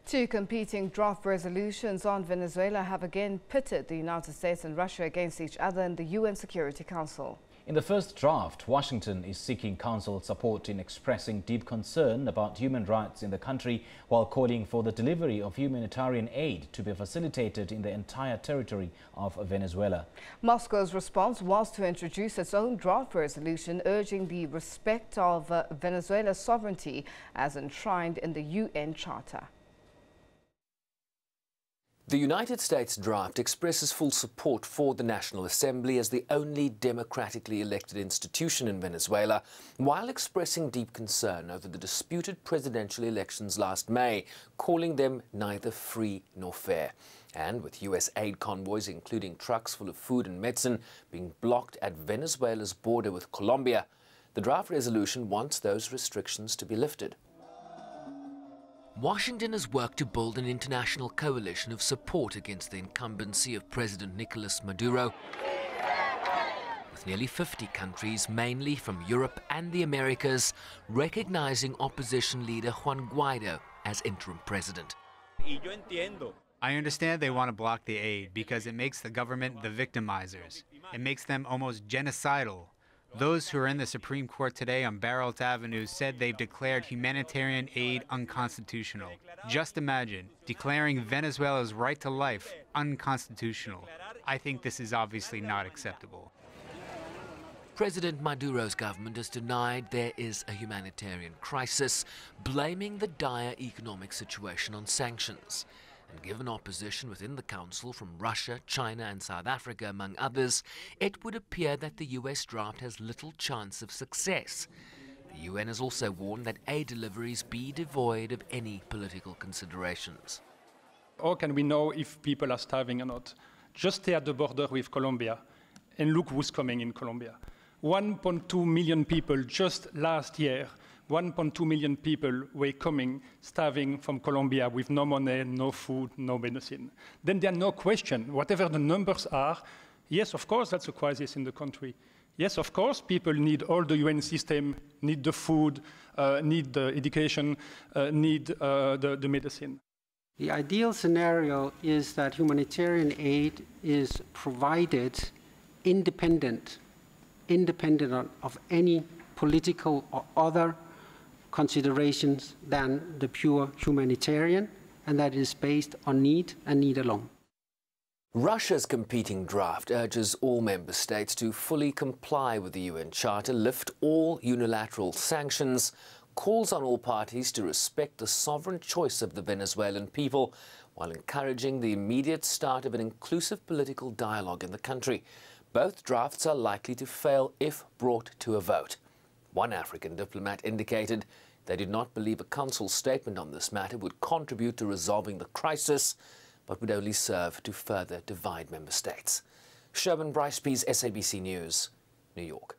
Two competing draft resolutions on Venezuela have again pitted the United States and Russia against each other in the UN Security Council. In the first draft, Washington is seeking Council support in expressing deep concern about human rights in the country while calling for the delivery of humanitarian aid to be facilitated in the entire territory of Venezuela. Moscow's response was to introduce its own draft resolution urging the respect of Venezuela's sovereignty as enshrined in the UN Charter. The United States draft expresses full support for the National Assembly as the only democratically elected institution in Venezuela, while expressing deep concern over the disputed presidential elections last May, calling them neither free nor fair. And with U.S. aid convoys, including trucks full of food and medicine, being blocked at Venezuela's border with Colombia, the draft resolution wants those restrictions to be lifted. Washington has worked to build an international coalition of support against the incumbency of President Nicolas Maduro, with nearly 50 countries, mainly from Europe and the Americas, recognizing opposition leader Juan Guaido as interim president. I understand they want to block the aid because it makes the government the victimizers. It makes them almost genocidal. Those who are in the Supreme Court today on Barrett Avenue said they've declared humanitarian aid unconstitutional. Just imagine declaring Venezuela's right to life unconstitutional. I think this is obviously not acceptable. President Maduro's government has denied there is a humanitarian crisis, blaming the dire economic situation on sanctions. And given opposition within the Council from Russia, China and South Africa, among others, it would appear that the US draft has little chance of success. The UN has also warned that aid deliveries be devoid of any political considerations. How can we know if people are starving or not? Just stay at the border with Colombia and look who's coming in Colombia. 1.2 million people just last year. 1.2 million people were coming, starving from Colombia with no money, no food, no medicine. Then there's no question, whatever the numbers are, yes, of course, that's a crisis in the country. Yes, of course, people need all the UN system, need the food, need the education, need the medicine. The ideal scenario is that humanitarian aid is provided independent of any political or other considerations than the pure humanitarian, and that is based on need and need alone. Russia's competing draft urges all member states to fully comply with the UN Charter, lift all unilateral sanctions, calls on all parties to respect the sovereign choice of the Venezuelan people, while encouraging the immediate start of an inclusive political dialogue in the country. Both drafts are likely to fail if brought to a vote. One African diplomat indicated they did not believe a council statement on this matter would contribute to resolving the crisis, but would only serve to further divide member states. Sherman Bryce-Pease, SABC News, New York.